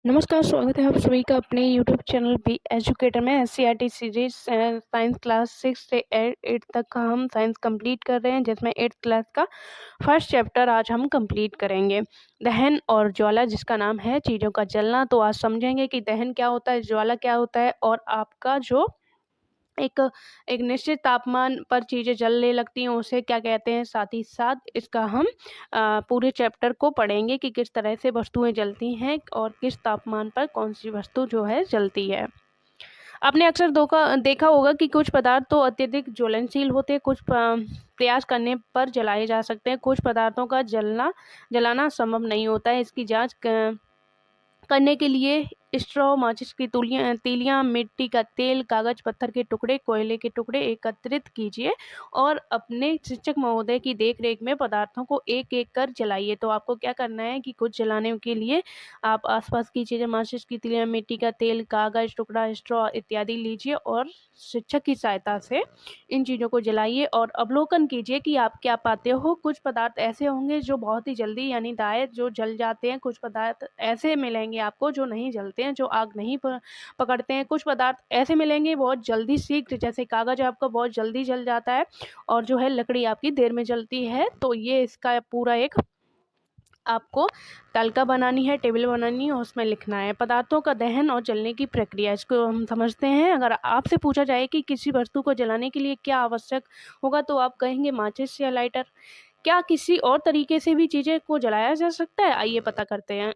नमस्कार, स्वागत है आप सभी का अपने यूट्यूब चैनल बी एजुकेटर में। एससीईआरटी सीरीज साइंस क्लास 6 से 8 तक का हम साइंस कंप्लीट कर रहे हैं, जिसमें 8th क्लास का फर्स्ट चैप्टर आज हम कंप्लीट करेंगे, दहन और ज्वाला, जिसका नाम है चीज़ों का जलना। तो आज समझेंगे कि दहन क्या होता है, ज्वाला क्या होता है और आपका जो एक एक निश्चित तापमान पर चीज़ें जलने लगती हैं उसे क्या कहते हैं। साथ ही साथ इसका हम पूरे चैप्टर को पढ़ेंगे कि किस तरह से वस्तुएं जलती हैं और किस तापमान पर कौन सी वस्तु जो है जलती है। आपने अक्सर देखा होगा कि कुछ पदार्थ तो अत्यधिक ज्वलनशील होते हैं, कुछ प्रयास करने पर जलाए जा सकते हैं, कुछ पदार्थों का जलाना संभव नहीं होता है। इसकी जांच करने के लिए स्ट्रॉ, माचिस की तीलियां, मिट्टी का तेल, कागज, पत्थर के टुकड़े, कोयले के टुकड़े एकत्रित कीजिए और अपने शिक्षक महोदय की देख-रेख में पदार्थों को एक-एक कर जलाइए। तो आपको क्या करना है कि कुछ जलाने के लिए आप आसपास की चीज़ें, माचिस की तीलियां, मिट्टी का तेल, कागज, टुकड़ा, स्ट्रॉ इत्यादि लीजिए और शिक्षक की सहायता से इन चीज़ों को जलाइए और अवलोकन कीजिए कि आप क्या पाते हो। कुछ पदार्थ ऐसे होंगे जो बहुत ही जल्दी यानी डायरेक्ट जो जल जाते हैं, कुछ पदार्थ ऐसे मिलेंगे आपको जो नहीं जलते हैं, जो आग नहीं पकड़ते हैं। कुछ पदार्थ ऐसे मिलेंगे बहुत जल्दी शीघ्र, जैसे कागज़ आपका बहुत जल्दी जल जाता है और जो है लकड़ी आपकी देर में जलती है। तो ये इसका पूरा एक आपको तालिका बनानी है, टेबल बनानी है और उसमें लिखना है पदार्थों का दहन और जलने की प्रक्रिया। इसको हम समझते हैं। अगर आपसे पूछा जाए कि किसी वस्तु को जलाने के लिए क्या आवश्यक होगा, तो आप कहेंगे माचिस या लाइटर। क्या किसी और तरीके से भी चीज़ें को जलाया जा सकता है? आइए पता करते हैं।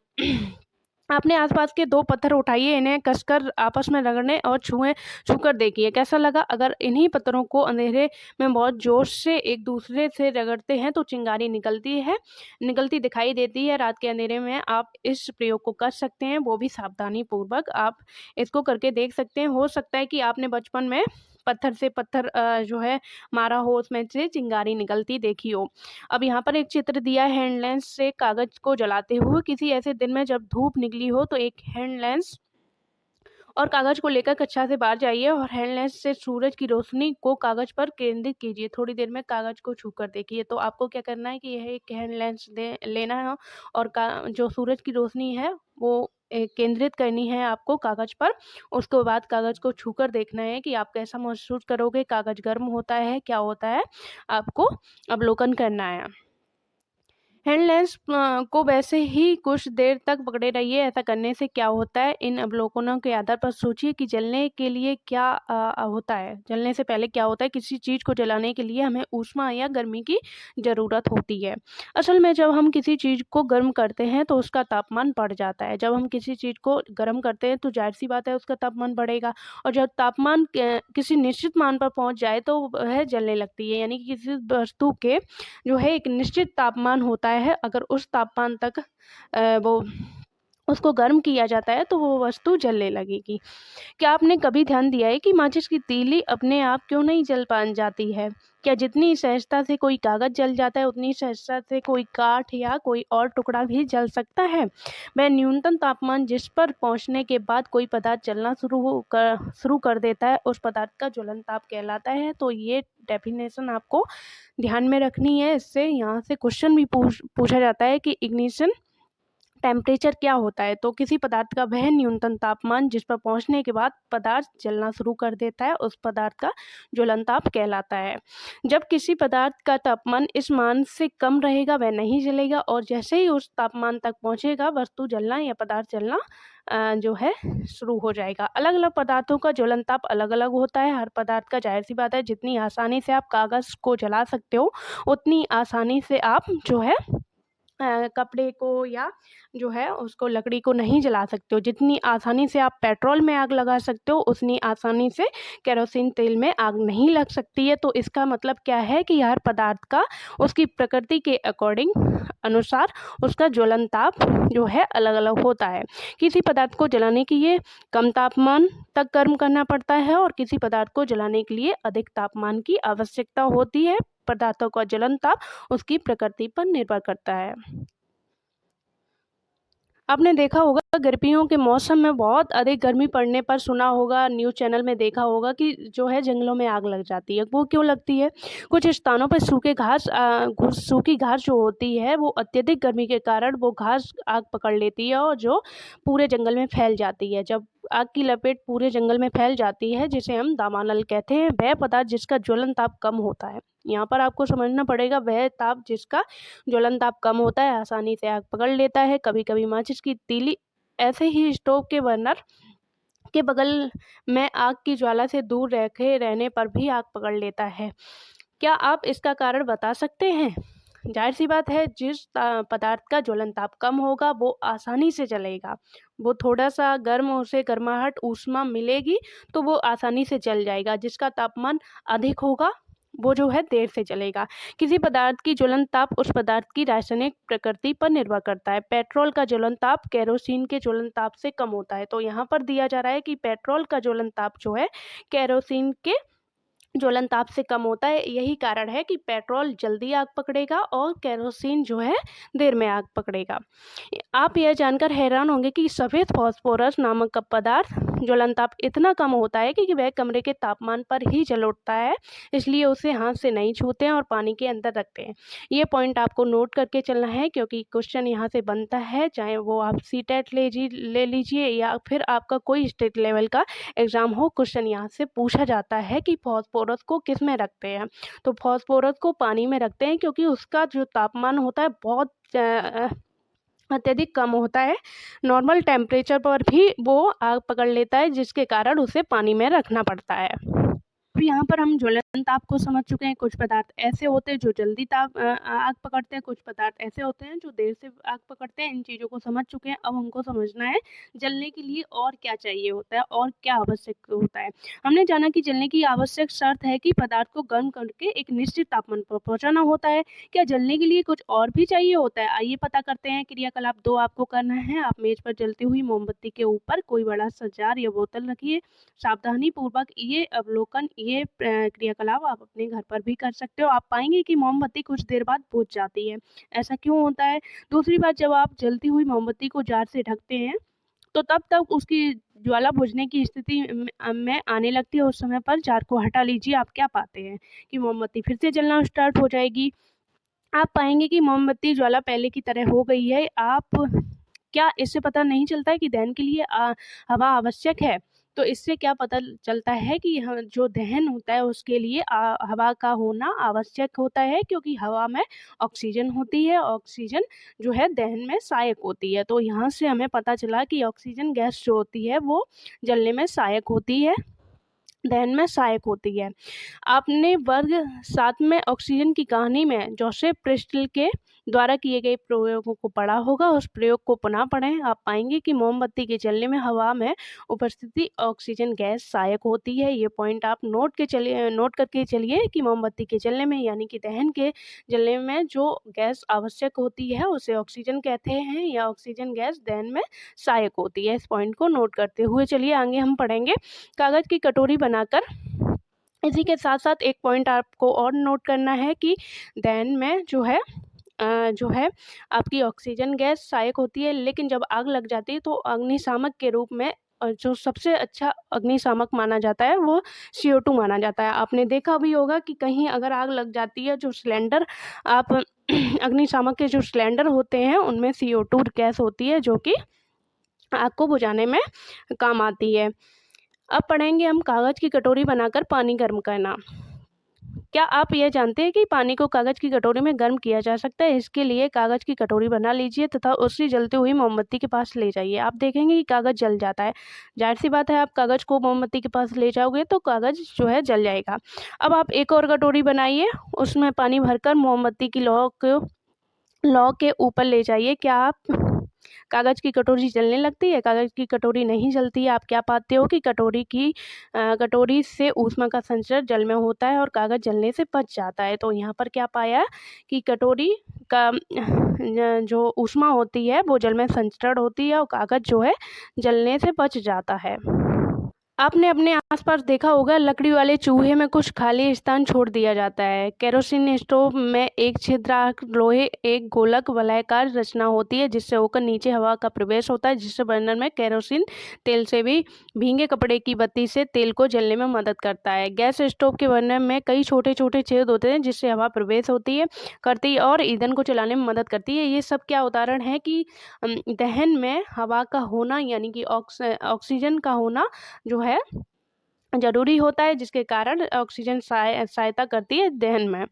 आपने आसपास के 2 पत्थर उठाइए, इन्हें कसकर आपस में रगड़ने और छूकर देखिए कैसा लगा। अगर इन्हीं पत्थरों को अंधेरे में बहुत जोर से एक दूसरे से रगड़ते हैं तो चिंगारी निकलती दिखाई देती है। रात के अंधेरे में आप इस प्रयोग को कर सकते हैं, वो भी सावधानी पूर्वक आप इसको करके देख सकते हैं। हो सकता है कि आपने बचपन में पत्थर से पत्थर जो है मारा हो, उसमें से चिंगारी निकलती देखी हो। अब यहाँ पर एक चित्र दिया है हैंड लेंस से कागज को जलाते हुए। किसी ऐसे दिन में जब धूप निकली हो तो एक हैंड लेंस और कागज को लेकर कक्षा से बाहर जाइए और हैंड लेंस से सूरज की रोशनी को कागज पर केंद्रित कीजिए। थोड़ी देर में कागज को छूकर देखिए। तो आपको क्या करना है कि यह एक हैंड लेंस लेना है और जो सूरज की रोशनी है वो केंद्रित करनी है आपको कागज पर। उसके बाद कागज को छूकर देखना है कि आप कैसा महसूस करोगे। कागज गर्म होता है, क्या होता है, आपको अवलोकन करना है। हैंड लेंस को वैसे ही कुछ देर तक पकड़े रहिए। ऐसा करने से क्या होता है, इन अवलोकनों के आधार पर सोचिए कि जलने के लिए क्या होता है। जलने से पहले क्या होता है, किसी चीज़ को जलाने के लिए हमें ऊष्मा या गर्मी की ज़रूरत होती है। असल में जब हम किसी चीज़ को गर्म करते हैं तो उसका तापमान बढ़ जाता है। जब हम किसी चीज़ को गर्म करते हैं तो ज़ाहिर-सी बात है उसका तापमान बढ़ेगा और जब तापमान किसी निश्चित मान पर पहुँच जाए तो वह जलने लगती है। यानी कि किसी वस्तु के जो है एक निश्चित तापमान होता है, अगर उस तापमान तक वो उसको गर्म किया जाता है तो वो वस्तु जलने लगेगी। क्या आपने कभी ध्यान दिया है कि माचिस की तीली अपने आप क्यों नहीं जल पान जाती है? क्या जितनी सहजता से कोई कागज़ जल जाता है, उतनी सहजता से कोई काठ या कोई और टुकड़ा भी जल सकता है? वह न्यूनतम तापमान जिस पर पहुँचने के बाद कोई पदार्थ जलना शुरू कर देता है, उस पदार्थ का ज्वलन ताप कहलाता है। तो ये डेफिनेशन आपको ध्यान में रखनी है। इससे यहाँ से क्वेश्चन भी पूछा जाता है कि इग्निशन टेम्परेचर क्या होता है। तो किसी पदार्थ का वह न्यूनतम तापमान जिस पर पहुंचने के बाद पदार्थ जलना शुरू कर देता है, उस पदार्थ का ज्वलनताप कहलाता है। जब किसी पदार्थ का तापमान इस मान से कम रहेगा वह नहीं जलेगा और जैसे ही उस तापमान तक पहुंचेगा वस्तु जलना या पदार्थ जलना जो है शुरू हो जाएगा। अलग अलग पदार्थों का ज्वलनताप अलग अलग होता है। हर पदार्थ का जाहिर सी बात है जितनी आसानी से आप कागज़ को जला सकते हो उतनी आसानी से आप जो है कपड़े को या जो है उसको लकड़ी को नहीं जला सकते हो। जितनी आसानी से आप पेट्रोल में आग लगा सकते हो उतनी आसानी से केरोसिन तेल में आग नहीं लग सकती है। तो इसका मतलब क्या है कि हर पदार्थ का उसकी प्रकृति के अकॉर्डिंग अनुसार उसका ज्वलनताप जो है अलग अलग होता है। किसी पदार्थ को जलाने के लिए कम तापमान तक गर्म करना पड़ता है और किसी पदार्थ को जलाने के लिए अधिक तापमान की आवश्यकता होती है। पदार्थों का ज्वलनताप उसकी प्रकृति पर निर्भर करता है। आपने देखा होगा गर्मियों के मौसम में बहुत अधिक गर्मी पड़ने पर सुना होगा, न्यूज़ चैनल में देखा होगा कि जो है जंगलों में आग लग जाती है। वो क्यों लगती है? कुछ स्थानों पर सूखी घास जो होती है वो अत्यधिक गर्मी के कारण वो घास आग पकड़ लेती है और जो पूरे जंगल में फैल जाती है। जब आग की लपेट पूरे जंगल में फैल जाती है, जिसे हम दावानल कहते हैं, वह पदार्थ जिसका ज्वलन ताप कम होता है। यहाँ पर आपको समझना पड़ेगा, वह ताप जिसका ज्वलन ताप कम होता है आसानी से आग पकड़ लेता है। कभी-कभी माचिस की तीली ऐसे ही स्टोव के बर्नर के बगल में आग की ज्वाला से दूर रखे रहने पर भी आग पकड़ लेता है। क्या आप इसका कारण बता सकते हैं? ज़ाहिर-सी बात है, जिस पदार्थ का ज्वलन ताप कम होगा वो आसानी से जलेगा। वो थोड़ा-सा गर्म, उसे गर्माहट ऊष्मा मिलेगी तो वो आसानी से जल जाएगा। जिसका तापमान अधिक होगा वो जो है देर से जलेगा। किसी पदार्थ की ज्वलन ताप उस पदार्थ की रासायनिक प्रकृति पर निर्भर करता है। पेट्रोल का ज्वलन ताप केरोसिन के ज्वलन ताप से कम होता है। तो यहाँ पर दिया जा रहा है कि पेट्रोल का ज्वलन ताप जो है केरोसिन के ज्वलन ताप से कम होता है। यही कारण है कि पेट्रोल जल्दी आग पकड़ेगा और केरोसिन जो है देर में आग पकड़ेगा। आप यह जानकर हैरान होंगे कि सफ़ेद फास्फोरस नामक पदार्थ ज्वलन ताप इतना कम होता है कि वह कमरे के तापमान पर ही जल उठता है, इसलिए उसे हाथ से नहीं छूते हैं और पानी के अंदर रखते हैं। ये पॉइंट आपको नोट करके चलना है, क्योंकि क्वेश्चन यहाँ से बनता है, चाहे वो आप सीटेट ले लीजिए या फिर आपका कोई स्टेट लेवल का एग्ज़ाम हो। क्वेश्चन यहाँ से पूछा जाता है कि फास्फोरस को किस में रखते हैं? तो फास्फोरस को पानी में रखते हैं, क्योंकि उसका जो तापमान होता है बहुत अत्यधिक कम होता है। नॉर्मल टेम्परेचर पर भी वो आग पकड़ लेता है, जिसके कारण उसे पानी में रखना पड़ता है। अब यहाँ पर हम ज्वलन ताप को समझ चुके हैं। कुछ पदार्थ ऐसे होते हैं जो जल्दी आग पकड़ते हैं, कुछ पदार्थ ऐसे होते हैं जो देर से आग पकड़ते हैं। इन चीज़ों को समझ चुके हैं। अब हमको समझना है जलने के लिए और क्या चाहिए होता है और क्या आवश्यक होता है। हमने जाना कि जलने की आवश्यक शर्त है कि पदार्थ को गर्म करके एक निश्चित तापमान पर पहुँचाना होता है। क्या जलने के लिए कुछ और भी चाहिए होता है? आइए पता करते हैं। क्रियाकलाप 2 आपको करना है। आप मेज़ पर जलती हुई मोमबत्ती के ऊपर कोई बड़ा सा जार या बोतल रखिए। सावधानीपूर्वक ये क्रियाकलाप आप अपने घर पर भी कर सकते हो। आप पाएँगे कि मोमबत्ती कुछ देर बाद बुझ जाती है। ऐसा क्यों होता है? दूसरी बात, जब आप जलती हुई मोमबत्ती को जार से ढकते हैं, तो तब तक उसकी ज्वाला बुझने की स्थिति में आने लगती है। उस समय पर जार को हटा लीजिए। आप क्या पाते हैं कि मोमबत्ती फिर से जलना स्टार्ट हो जाएगी। आप पाएँगे कि मोमबत्ती ज्वाला पहले की तरह हो गई है। क्या इससे पता नहीं चलता है कि दहन के लिए हवा आवश्यक है? तो इससे क्या पता चलता है कि जो दहन होता है उसके लिए हवा का होना आवश्यक होता है, क्योंकि हवा में ऑक्सीजन होती है। ऑक्सीजन जो है दहन में सहायक होती है। तो यहाँ से हमें पता चला कि ऑक्सीजन गैस जो होती है वो जलने में सहायक होती है, दहन में सहायक होती है। आपने वर्ग 7 में ऑक्सीजन की कहानी में जोसेफ प्रेस्टल के द्वारा किए गए प्रयोगों को पढ़ा होगा। उस प्रयोग को पुनः पढ़ें। आप पाएंगे कि मोमबत्ती के जलने में हवा में उपस्थिति ऑक्सीजन गैस सहायक होती है। ये पॉइंट आप नोट करके चलिए कि मोमबत्ती के जलने में यानी कि दहन के जलने में जो गैस आवश्यक होती है उसे ऑक्सीजन कहते हैं, या ऑक्सीजन गैस दहन में सहायक होती है। इस पॉइंट को नोट करते हुए चलिए आगे हम पढ़ेंगे। कागज़ की कटोरी बनाकर, इसी के साथ-साथ एक पॉइंट आपको और नोट करना है कि दहन में जो है आपकी ऑक्सीजन गैस सहायक होती है, लेकिन जब आग लग जाती है तो अग्निशामक के रूप में जो सबसे अच्छा अग्निशामक माना जाता है वो CO2 माना जाता है। आपने देखा भी होगा कि कहीं अगर आग लग जाती है, जो सिलेंडर आप अग्निशामक के जो सिलेंडर होते हैं उनमें CO2 गैस होती है, जो कि आग को बुझाने में काम आती है। अब पढ़ेंगे हम कागज़ की कटोरी बनाकर पानी गर्म करना। क्या आप ये जानते हैं कि पानी को कागज़ की कटोरी में गर्म किया जा सकता है? इसके लिए कागज़ की कटोरी बना लीजिए तथा उसी जलती हुई मोमबत्ती के पास ले जाइए। आप देखेंगे कि कागज़ जल जाता है। ज़ाहिर-सी बात है, आप कागज़ को मोमबत्ती के पास ले जाओगे तो कागज़ जो है जल जाएगा। अब आप एक और कटोरी बनाइए, उसमें पानी भरकर मोमबत्ती की लौ के ऊपर ले जाइए। क्या आप कागज़ की कटोरी जलने लगती है? कागज़ की कटोरी नहीं जलती है। आप क्या पाते हो कि कटोरी से ऊष्मा का संचरण जल में होता है और कागज़ जलने से बच जाता है। तो यहाँ पर क्या पाया कि कटोरी का जो ऊष्मा होती है वो जल में संचरण होती है और कागज़ जो है जलने से बच जाता है। आपने अपने आसपास देखा होगा, लकड़ी वाले चूहे में कुछ खाली स्थान छोड़ दिया जाता है। केरोसिन स्टोव में एक छिद्राकार लोहे एक गोलक वलयाकार रचना होती है जिससे होकर नीचे हवा का प्रवेश होता है, जिससे बर्नर में केरोसिन तेल से भी भीगे कपड़े की बत्ती से तेल को जलने में मदद करता है। गैस स्टोव के बर्नर में कई छोटे छोटे छेद होते हैं जिससे हवा प्रवेश करती है और ईंधन को जलाने में मदद करती है। ये सब क्या उदाहरण है कि दहन में हवा का होना यानी कि ऑक्सीजन का होना जो है जरूरी होता है, जिसके कारण ऑक्सीजन सहायता करती है दहन में।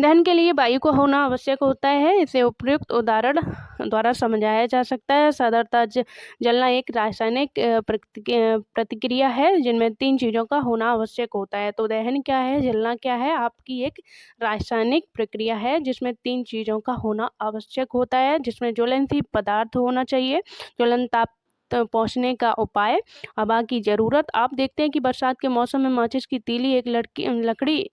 दहन के लिए वायु को होना आवश्यक होता है। इसे उपयुक्त उदाहरण द्वारा समझाया जा सकता है। साधारणतः जलना एक रासायनिक प्रतिक्रिया है जिनमें 3 चीज़ों का होना आवश्यक होता है। तो दहन क्या है, जलना क्या है? आपकी एक रासायनिक प्रक्रिया है जिसमें 3 चीज़ों का होना आवश्यक होता है, जिसमें ज्वलनशील पदार्थ होना चाहिए, ज्वलन ताप पहुँचने का उपाय, हवा की ज़रूरत। आप देखते हैं कि बरसात के मौसम में माचिस की तीली, एक लकड़ी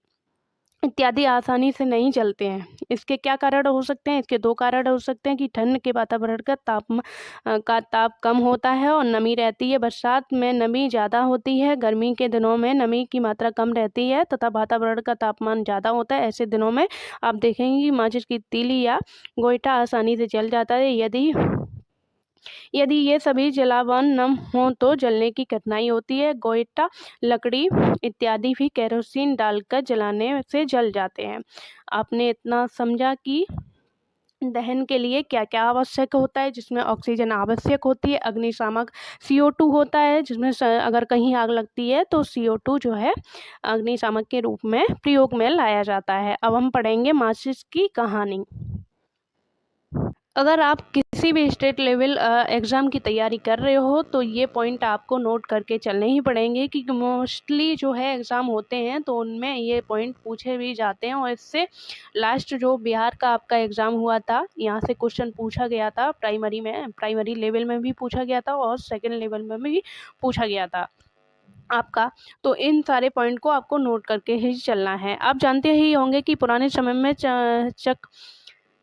इत्यादि आसानी से नहीं जलते हैं। इसके क्या कारण हो सकते हैं? इसके 2 कारण हो सकते हैं कि ठंड के वातावरण का ताप कम होता है और नमी रहती है। बरसात में नमी ज़्यादा होती है, गर्मी के दिनों में नमी की मात्रा कम रहती है तथा वातावरण का तापमान ज़्यादा होता है। ऐसे दिनों में आप देखेंगे कि माचिस की तीली या गोईठा आसानी से जल जाता है। यदि ये सभी जलावन नम हों तो जलने की कठिनाई होती है। गोईठा, लकड़ी इत्यादि भी केरोसिन डालकर जलाने से जल जाते हैं। आपने इतना समझा कि दहन के लिए क्या क्या आवश्यक होता है, जिसमें ऑक्सीजन आवश्यक होती है, अग्निशामक CO2 होता है, जिसमें अगर कहीं आग लगती है तो CO2 जो है अग्निशामक के रूप में प्रयोग में लाया जाता है। अब हम पढ़ेंगे माचिस की कहानी। अगर आप किसी भी स्टेट लेवल एग्ज़ाम की तैयारी कर रहे हो तो ये पॉइंट आपको नोट करके चलने ही पड़ेंगे, क्योंकि मोस्टली जो है एग्ज़ाम होते हैं तो उनमें ये पॉइंट पूछे भी जाते हैं। और इससे लास्ट जो बिहार का आपका एग्ज़ाम हुआ था, यहाँ से क्वेश्चन पूछा गया था, प्राइमरी लेवल में भी पूछा गया था और सेकेंड लेवल में भी पूछा गया था आपका। तो इन सारे पॉइंट को आपको नोट करके ही चलना है। आप जानते ही होंगे कि पुराने समय में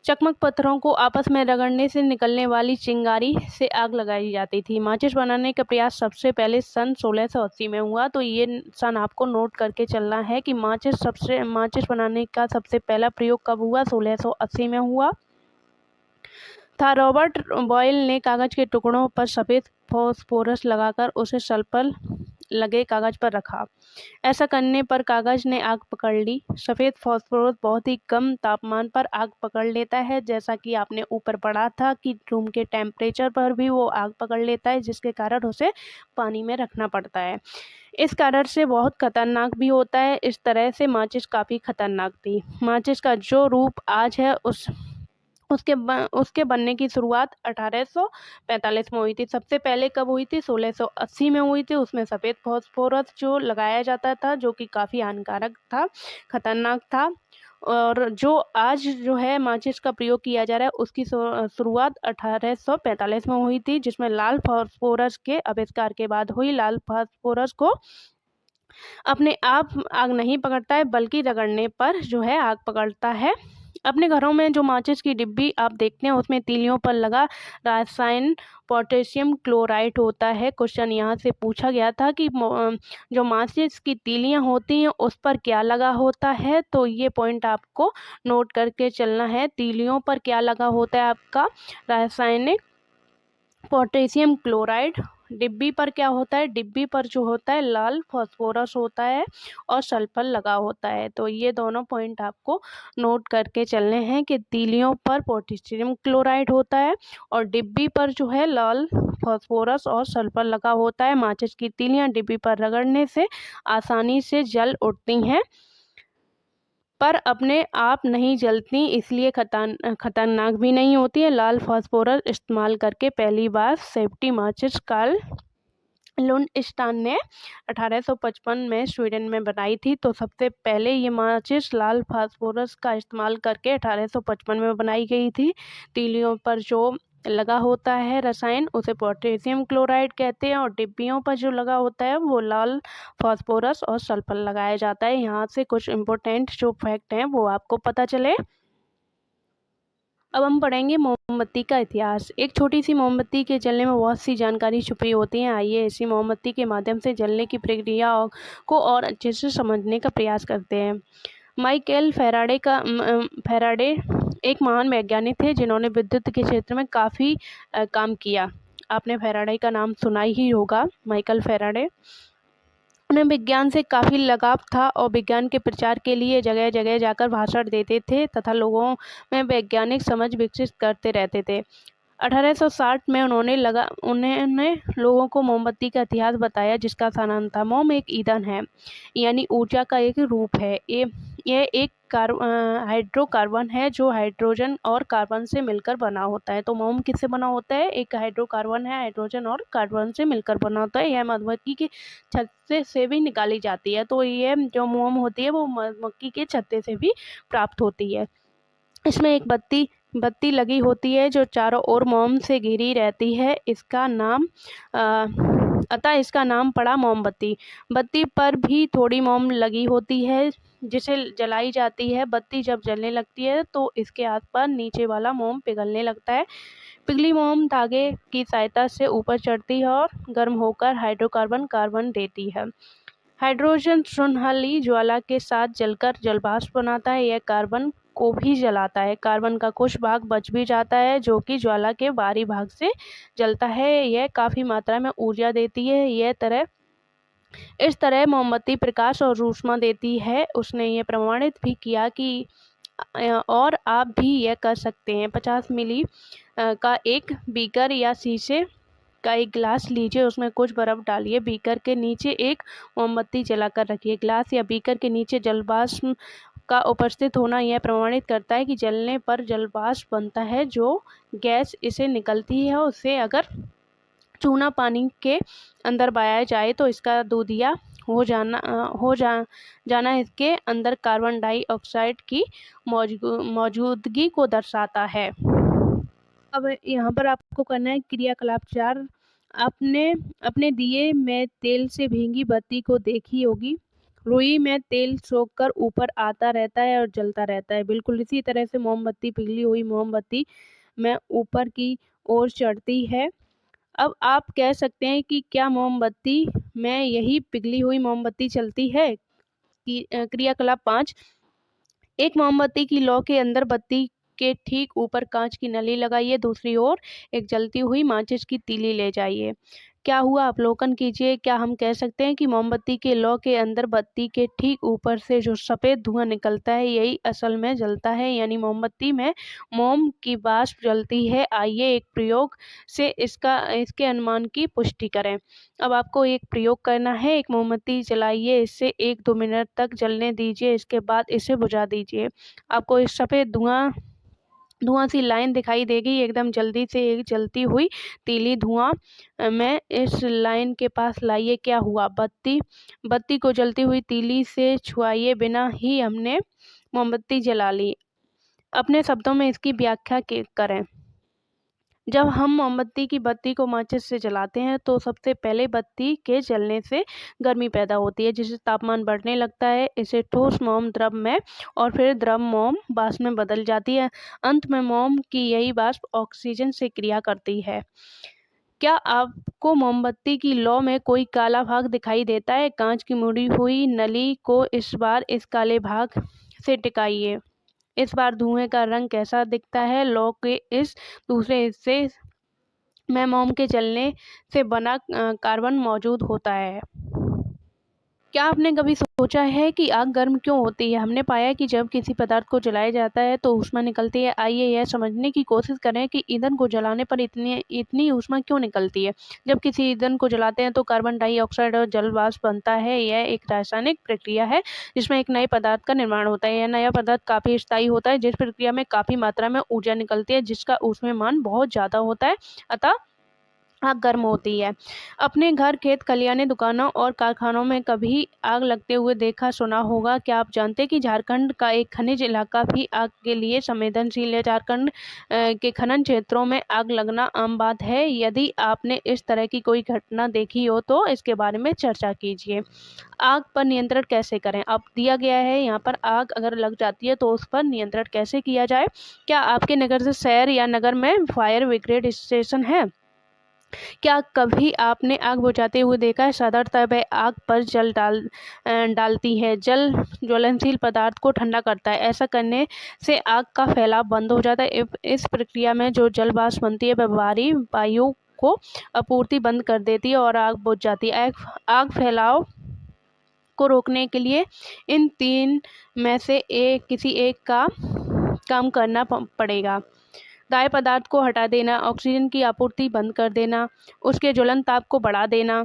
चकमक पत्थरों को आपस में रगड़ने से निकलने वाली चिंगारी से आग लगाई जाती थी। माचिस बनाने का प्रयास सबसे पहले सन 1680 में हुआ। तो ये सन आपको नोट करके चलना है कि माचिस बनाने का सबसे पहला प्रयोग कब हुआ? 1680 में हुआ था। रॉबर्ट बॉयल ने कागज के टुकड़ों पर सफ़ेद फॉस्फोरस लगाकर उसे सल्फर लगे कागज पर रखा। ऐसा करने पर कागज ने आग पकड़ ली। सफ़ेद फॉस्फोरस बहुत ही कम तापमान पर आग पकड़ लेता है, जैसा कि आपने ऊपर पढ़ा था कि रूम के टेम्परेचर पर भी वो आग पकड़ लेता है, जिसके कारण उसे पानी में रखना पड़ता है। इस कारण से बहुत खतरनाक भी होता है। इस तरह से माचिस काफ़ी खतरनाक थी। माचिस का जो रूप आज है उसके बनने की शुरुआत 1845 में हुई थी। सबसे पहले कब हुई थी? 1680 में हुई थी। उसमें सफ़ेद फास्फोरस जो लगाया जाता था, जो कि काफ़ी हानिकारक था, खतरनाक था। और जो आज जो है माचिस का प्रयोग किया जा रहा है, उसकी शुरुआत 1845 में हुई थी, जिसमें लाल फास्फोरस के आविष्कार के बाद हुई। लाल फास्फोरस को अपने आप आग नहीं पकड़ता है, बल्कि रगड़ने पर जो है आग पकड़ता है। अपने घरों में जो माचिस की डिब्बी आप देखते हैं, उसमें तीलियों पर लगा रसायन पोटेशियम क्लोराइड होता है। क्वेश्चन यहाँ से पूछा गया था कि जो माचिस की तीलियाँ होती हैं उस पर क्या लगा होता है? तो ये पॉइंट आपको नोट करके चलना है। तीलियों पर क्या लगा होता है? आपका रासायनिक पोटेशियम क्लोराइड। डिब्बी पर क्या होता है? डिब्बी पर जो होता है लाल फास्फोरस होता है और सल्फर लगा होता है। तो ये दोनों पॉइंट आपको नोट करके चलने हैं कि तीलियों पर पोटेशियम क्लोराइड होता है और डिब्बी पर जो है लाल फास्फोरस और सल्फर लगा होता है। माचिस की तीलियां डिब्बी पर रगड़ने से आसानी से जल उठती हैं, पर अपने आप नहीं जलती, इसलिए खतरनाक भी नहीं होती है। लाल फास्फोरस इस्तेमाल करके पहली बार सेफ्टी माचिस कार्ल लुंडस्टान ने 1855 में स्वीडन में बनाई थी। तो सबसे पहले ये माचिस लाल फास्फोरस का इस्तेमाल करके 1855 में बनाई गई थी। तीलियों पर जो लगा होता है रसायन, उसे पोटेशियम क्लोराइड कहते हैं, और डिब्बियों पर जो लगा होता है वो लाल फास्फोरस और सल्फर लगाया जाता है। यहाँ से कुछ इम्पोर्टेंट जो फैक्ट हैं वो आपको पता चले। अब हम पढ़ेंगे मोमबत्ती का इतिहास। एक छोटी सी मोमबत्ती के जलने में बहुत सी जानकारी छुपी होती है। आइए इसी मोमबत्ती के माध्यम से जलने की प्रक्रिया को और अच्छे से समझने का प्रयास करते हैं। माइकल फैराडे एक महान वैज्ञानिक थे जिन्होंने विद्युत के क्षेत्र में काफ़ी काम किया। आपने फैराडे का नाम सुना ही होगा, माइकल फैराडे। उन्हें विज्ञान से काफ़ी लगाव था और विज्ञान के प्रचार के लिए जगह जगह जाकर भाषण देते थे तथा लोगों में वैज्ञानिक समझ विकसित करते रहते थे। 1860 में उन्होंने लोगों को मोमबत्ती का इतिहास बताया, जिसका सारांश था मोम एक ईंधन है, यानी ऊर्जा का एक रूप है। यह एक हाइड्रोकार्बन है जो हाइड्रोजन और कार्बन से मिलकर बना होता है। तो मोम किससे बना होता है? एक हाइड्रोकार्बन है, हाइड्रोजन और कार्बन से मिलकर बना होता है। यह मधुमक्खी के छत्ते से भी निकाली जाती है। तो ये जो मोम होती है वो मधुमक्खी के छत्ते से भी प्राप्त होती है। इसमें एक बत्ती लगी होती है जो चारों ओर मोम से घिरी रहती है। अतः इसका नाम पड़ा मोमबत्ती। बत्ती पर भी थोड़ी मोम लगी होती है जिसे जलाई जाती है। बत्ती जब जलने लगती है तो इसके आसपास नीचे वाला मोम पिघलने लगता है। पिघली मोम धागे की सहायता से ऊपर चढ़ती है और गर्म होकर कार्बन देती है। हाइड्रोजन सुनहली ज्वाला के साथ जलकर जलवाष्प बनाता है। यह कार्बन को भी जलाता है। कार्बन का कुछ भाग बच भी जाता है जो कि ज्वाला के बाहरी भाग से जलता है। यह काफ़ी मात्रा में ऊर्जा देती है। इस तरह मोमबत्ती प्रकाश और ऊष्मा देती है। उसने ये प्रमाणित भी किया कि और आप भी यह कर सकते हैं। 50 मिली का एक बीकर या शीशे का एक गिलास लीजिए, उसमें कुछ बर्फ डालिए, बीकर के नीचे एक मोमबत्ती जलाकर रखिए। गिलास या बीकर के नीचे जलवाष्प का उपस्थित होना यह प्रमाणित करता है कि जलने पर जलवाष्प बनता है। जो गैस इसे निकलती है उसे अगर चूना पानी के अंदर बहाया जाए तो इसका दूधिया हो जाना इसके अंदर कार्बन डाइऑक्साइड की मौजूदगी को दर्शाता है। अब यहाँ पर आपको करना है क्रियाकलाप 4। आपने अपने दिए में तेल से भीगी बत्ती को देखी होगी। रुई में तेल सोखकर ऊपर आता रहता है और जलता रहता है। बिल्कुल इसी तरह से मोमबत्ती पिघली हुई मोमबत्ती में ऊपर की ओर चढ़ती है। अब आप कह सकते हैं कि क्या मोमबत्ती में यही पिघली हुई मोमबत्ती चलती है? क्रियाकलाप 5। एक मोमबत्ती की लौ के अंदर बत्ती के ठीक ऊपर कांच की नली लगाइए। दूसरी ओर एक जलती हुई माचिस की तीली ले जाइए। क्या हुआ? अवलोकन कीजिए। क्या हम कह सकते हैं कि मोमबत्ती के लौ के अंदर बत्ती के ठीक ऊपर से जो सफ़ेद धुआं निकलता है यही असल में जलता है, यानी मोमबत्ती में मोम की वाष्प जलती है। आइए एक प्रयोग से इसके अनुमान की पुष्टि करें। अब आपको एक प्रयोग करना है। एक मोमबत्ती जलाइए, इसे 1-2 मिनट तक जलने दीजिए, इसके बाद इसे बुझा दीजिए। आपको इस सफ़ेद धुआं सी लाइन दिखाई देगी। एकदम जल्दी से एक जलती हुई तीली धुआं में इस लाइन के पास लाइए। क्या हुआ? बत्ती को जलती हुई तीली से छुआए बिना ही हमने मोमबत्ती जला ली। अपने शब्दों में इसकी व्याख्या करें। जब हम मोमबत्ती की बत्ती को माचिस से जलाते हैं तो सबसे पहले बत्ती के जलने से गर्मी पैदा होती है, जिससे तापमान बढ़ने लगता है। इसे ठोस मोम द्रव में और फिर द्रव मोम वाष्प में बदल जाती है। अंत में मोम की यही वाष्प ऑक्सीजन से क्रिया करती है। क्या आपको मोमबत्ती की लौ में कोई काला भाग दिखाई देता है? कांच की मुड़ी हुई नली को इस बार इस काले भाग से टिकाइए। इस बार धुएं का रंग कैसा दिखता है? लौ के इस दूसरे हिस्से में मोम के जलने से बना कार्बन मौजूद होता है। क्या आपने कभी सोचा है कि आग गर्म क्यों होती है? हमने पाया कि जब किसी पदार्थ को जलाया जाता है तो ऊष्मा निकलती है। आइए यह समझने की कोशिश करें कि ईंधन को जलाने पर इतनी ऊष्मा क्यों निकलती है। जब किसी ईंधन को जलाते हैं तो कार्बन डाइऑक्साइड और जल वाष्प बनता है। यह एक रासायनिक प्रक्रिया है जिसमें एक नए पदार्थ का निर्माण होता है। यह नया पदार्थ काफ़ी स्थायी होता है, जिस प्रक्रिया में काफ़ी मात्रा में ऊर्जा निकलती है, जिसका ऊष्मीय मान बहुत ज़्यादा होता है। अतः आग गर्म होती है। अपने घर, खेत खलिहाने, दुकानों और कारखानों में कभी आग लगते हुए देखा सुना होगा। क्या आप जानते हैं कि झारखंड का एक खनिज इलाका भी आग के लिए संवेदनशील है? झारखंड के खनन क्षेत्रों में आग लगना आम बात है। यदि आपने इस तरह की कोई घटना देखी हो तो इसके बारे में चर्चा कीजिए। आग पर नियंत्रण कैसे करें? अब दिया गया है यहाँ पर, आग अगर लग जाती है तो उस पर नियंत्रण कैसे किया जाए। क्या आपके नगर से शहर या नगर में फायर ब्रिगेड स्टेशन है? क्या कभी आपने आग बुझाते हुए देखा है? साधारणतः वह आग पर जल डालती है। जल ज्वलनशील पदार्थ को ठंडा करता है। ऐसा करने से आग का फैलाव बंद हो जाता है। इस प्रक्रिया में जो जल वाष्प बनती है वह बाहरी वायु को आपूर्ति बंद कर देती है और आग बुझ जाती है। आग फैलाव को रोकने के लिए इन तीन में से किसी एक का काम करना पड़ेगा। दाह्य पदार्थ को हटा देना, ऑक्सीजन की आपूर्ति बंद कर देना, उसके ज्वलन ताप को बढ़ा देना।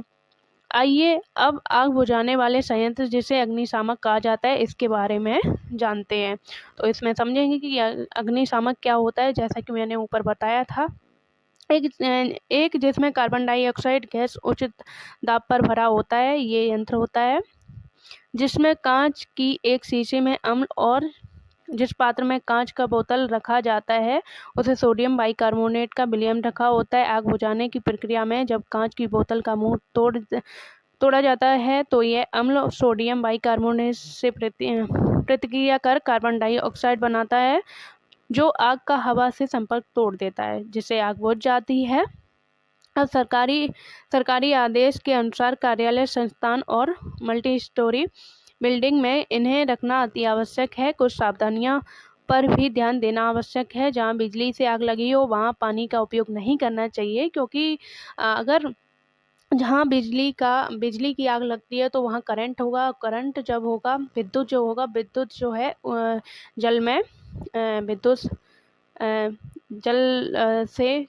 आइए अब आग बुझाने वाले संयंत्र, जिसे अग्निशामक कहा जाता है, इसके बारे में जानते हैं। तो इसमें समझेंगे कि अग्निशामक क्या होता है। जैसा कि मैंने ऊपर बताया था, एक जिसमें कार्बन डाइऑक्साइड गैस उच्च दाब पर भरा होता है, ये यंत्र होता है। जिसमें कांच की एक शीशे में अम्ल और जिस पात्र में कांच का बोतल रखा जाता है उसे सोडियम बाइकार्बोनेट का विलयन रखा होता है। आग बुझाने की प्रक्रिया में जब कांच की बोतल का मुंह तोड़ा जाता है तो यह अम्ल सोडियम बाइकार्बोनेट से प्रतिक्रिया कर कार्बन डाइऑक्साइड बनाता है, जो आग का हवा से संपर्क तोड़ देता है, जिससे आग बुझ जाती है। अब सरकारी आदेश के अनुसार कार्यालय, संस्थान और मल्टी स्टोरी बिल्डिंग में इन्हें रखना अति आवश्यक है। कुछ सावधानियां पर भी ध्यान देना आवश्यक है। जहां बिजली से आग लगी हो वहां पानी का उपयोग नहीं करना चाहिए, क्योंकि अगर जहाँ बिजली की आग लगती है तो वहाँ करंट होगा। करंट जब होगा, विद्युत जो है जल में विद्युत से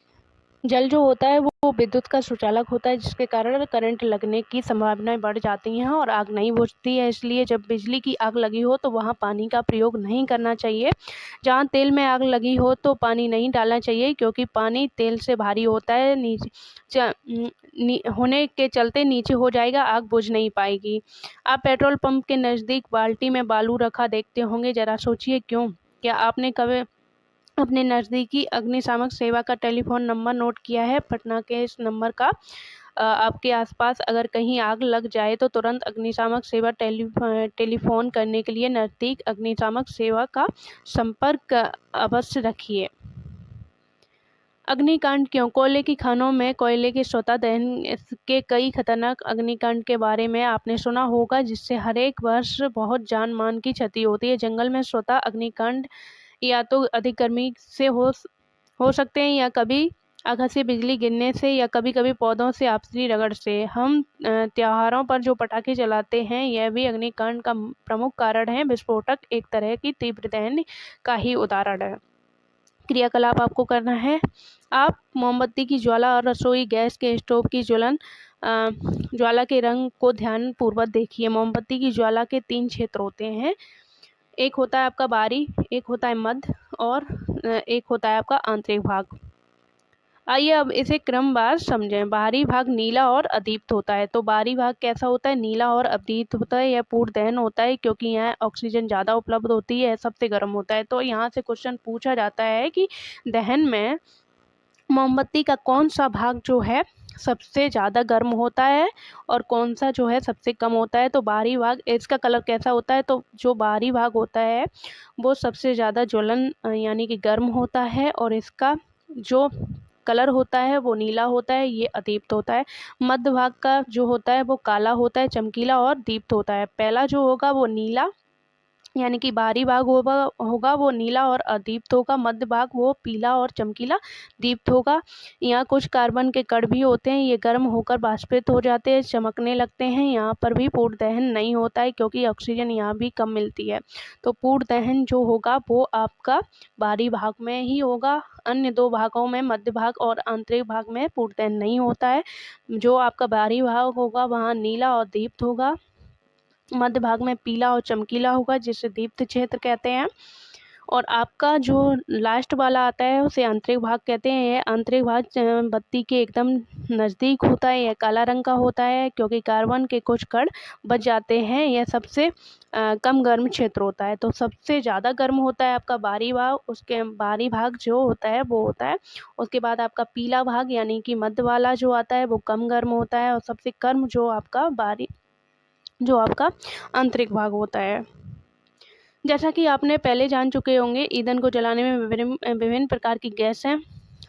जल जो होता है वो विद्युत का सुचालक होता है, जिसके कारण करंट लगने की संभावनाएं बढ़ जाती हैं और आग नहीं बुझती है। इसलिए जब बिजली की आग लगी हो तो वहाँ पानी का प्रयोग नहीं करना चाहिए। जहाँ तेल में आग लगी हो तो पानी नहीं डालना चाहिए, क्योंकि पानी तेल से भारी होता है, होने के चलते नीचे हो जाएगा, आग बुझ नहीं पाएगी। आप पेट्रोल पंप के नज़दीक बाल्टी में बालू रखा देखते होंगे। जरा सोचिए क्यों? क्या आपने कभी अपने नज़दीकी अग्निशामक सेवा का टेलीफोन नंबर नोट किया है? पटना के इस नंबर का आपके आसपास अगर कहीं आग लग जाए तो तुरंत अग्निशामक सेवा टेलीफोन करने के लिए नज़दीक अग्निशामक सेवा का संपर्क अवश्य रखिए। अग्निकांड क्यों? कोयले की खानों में कोयले के स्वतः दहन के कई खतरनाक अग्निकांड के बारे में आपने सुना होगा, जिससे हर एक वर्ष बहुत जान मान की क्षति होती है। जंगल में स्वतः अग्निकांड या तो अधिक गर्मी से हो सकते हैं, या कभी आकाशीय बिजली गिरने से, या कभी कभी पौधों से आपसी रगड़ से। हम त्योहारों पर जो पटाखे जलाते हैं यह भी अग्निकांड का प्रमुख कारण है। विस्फोटक एक तरह की तीव्र दहन का ही उदाहरण है। क्रियाकलाप आपको करना है। आप मोमबत्ती की ज्वाला और रसोई गैस के स्टोव की ज्वाला के रंग को ध्यान पूर्वक देखिए। मोमबत्ती की ज्वाला के 3 क्षेत्र होते हैं। एक होता है आपका बाहरी, एक होता है मध्य और एक होता है आपका आंतरिक भाग। आइए अब इसे क्रमवार समझें। बाहरी भाग नीला और अदीप्त होता है। तो बाहरी भाग कैसा होता है? नीला और अदीप्त होता है। यह पूर्ण दहन होता है, क्योंकि यहाँ ऑक्सीजन ज़्यादा उपलब्ध होती है, सबसे गर्म होता है। तो यहाँ से क्वेश्चन पूछा जाता है कि दहन में मोमबत्ती का कौन सा भाग जो है सबसे ज़्यादा गर्म होता है और कौन सा जो है सबसे कम होता है? तो बाहरी भाग, इसका कलर कैसा होता है? तो जो बाहरी भाग होता है वो सबसे ज़्यादा ज्वलन यानी कि गर्म होता है, और इसका जो कलर होता है वो नीला होता है, ये अदीप्त होता है। मध्य भाग का जो होता है वो काला होता है, चमकीला और दीप्त होता है। पहला जो होगा वो नीला यानी कि बाहरी भाग होगा वो नीला और अदीप्त होगा। मध्य भाग वो पीला और चमकीला दीप्त होगा। यहाँ कुछ कार्बन के कण भी होते हैं, ये गर्म होकर वाष्पित हो जाते हैं, चमकने लगते हैं। यहाँ पर भी पूर्ण दहन नहीं होता है, क्योंकि ऑक्सीजन यहाँ भी कम मिलती है। तो पूर्ण दहन जो होगा वो आपका बाहरी भाग में ही होगा। अन्य 2 भागों में, मध्य भाग और आंतरिक भाग में, पूर्ण दहन नहीं होता है। जो आपका बाहरी भाग होगा वहाँ नीला और दीप्त होगा, मध्य भाग में पीला और चमकीला होगा, जिसे दीप्त क्षेत्र कहते हैं। और आपका जो लास्ट वाला आता है उसे आंतरिक भाग कहते हैं। यह आंतरिक भाग बत्ती के एकदम नज़दीक होता है। यह काला रंग का होता है क्योंकि कार्बन के कुछ कण बच जाते हैं। यह सबसे कम गर्म क्षेत्र होता है। तो सबसे ज़्यादा गर्म होता है आपका बाहरी भाग, उसके बाहरी भाग जो होता है वो होता है। उसके बाद आपका पीला भाग यानी कि मध्य वाला जो आता है वो कम गर्म होता है, और सबसे गर्म जो आपका आंतरिक भाग होता है। जैसा कि आपने पहले जान चुके होंगे, ईंधन को जलाने में विभिन्न प्रकार की गैसें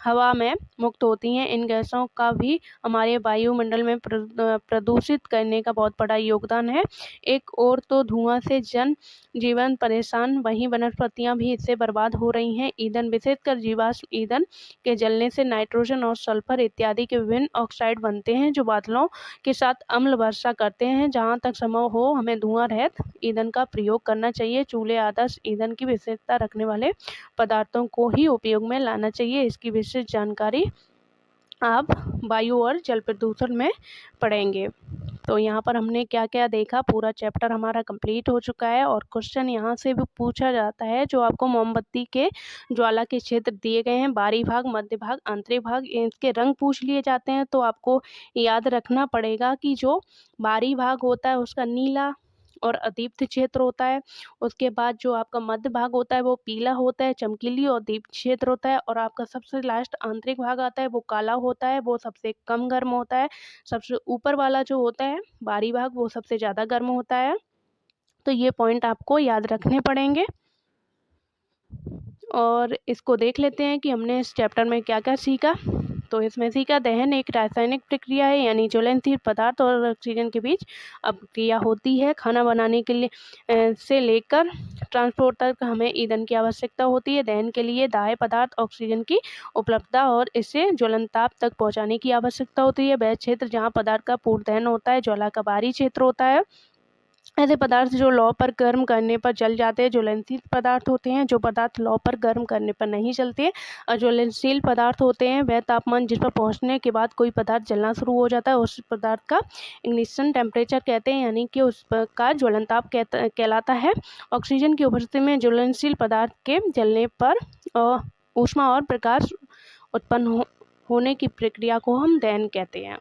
हवा में मुक्त होती हैं। इन गैसों का भी हमारे वायुमंडल में प्रदूषित करने का बहुत बड़ा योगदान है। एक ओर तो धुआं से जीवन परेशान, वहीं वनस्पतियां भी इससे बर्बाद हो रही हैं। ईंधन, विशेषकर जीवाश्म ईंधन के जलने से नाइट्रोजन और सल्फर इत्यादि के विभिन्न ऑक्साइड बनते हैं जो बादलों के साथ अम्ल वर्षा करते हैं। जहाँ तक संभव हो हमें धुआं रहित ईंधन का प्रयोग करना चाहिए। चूल्हे आदर्श ईंधन की विशेषता रखने वाले पदार्थों को ही उपयोग में लाना चाहिए। इसकी विशेष जानकारी आप वायु और जल प्रदूषण में पढ़ेंगे। तो यहाँ पर हमने क्या क्या देखा, पूरा चैप्टर हमारा कंप्लीट हो चुका है। और क्वेश्चन यहाँ से भी पूछा जाता है जो आपको मोमबत्ती के ज्वाला के क्षेत्र दिए गए हैं, बाहरी भाग, मध्य भाग, आंतरिक भाग, इसके रंग पूछ लिए जाते हैं। तो आपको याद रखना पड़ेगा कि जो बाहरी भाग होता है उसका नीला और अदीप्त क्षेत्र होता है। उसके बाद जो आपका मध्य भाग होता है वो पीला होता है, चमकीली और दीप्त क्षेत्र होता है। और आपका सबसे लास्ट आंतरिक भाग आता है वो काला होता है, वो सबसे कम गर्म होता है। सबसे ऊपर वाला जो होता है बाहरी भाग वो सबसे ज़्यादा गर्म होता है। तो ये पॉइंट आपको याद रखने पड़ेंगे। और इसको देख लेते हैं कि हमने इस चैप्टर में क्या क्या सीखा। तो इसमें सीखा, दहन एक रासायनिक प्रक्रिया है, यानी ज्वलनशील पदार्थ और ऑक्सीजन के बीच अपक्रिया होती है। खाना बनाने के लिए से लेकर ट्रांसपोर्ट तक हमें ईंधन की आवश्यकता होती है। दहन के लिए दाह्य पदार्थ ऑक्सीजन की उपलब्धता और इसे ज्वलन ताप तक पहुंचाने की आवश्यकता होती है। वह क्षेत्र जहाँ पदार्थ का पूर्ण दहन होता है ज्वाला का बाहरी क्षेत्र होता है। ऐसे पदार्थ जो लौ पर गर्म करने पर जल जाते हैं ज्वलनशील पदार्थ होते हैं। जो पदार्थ लौ पर गर्म करने पर नहीं जलते अज्वलनशील पदार्थ होते हैं। वह तापमान जिस पर पहुंचने के बाद कोई पदार्थ जलना शुरू हो जाता है उस पदार्थ का इग्निशन टेम्परेचर कहते हैं, यानी कि उस का ज्वलन ताप कहलाता है। ऑक्सीजन की उपस्थिति में ज्वलनशील पदार्थ के जलने पर ऊष्मा और प्रकाश उत्पन्न होने की प्रक्रिया को हम दहन कहते हैं।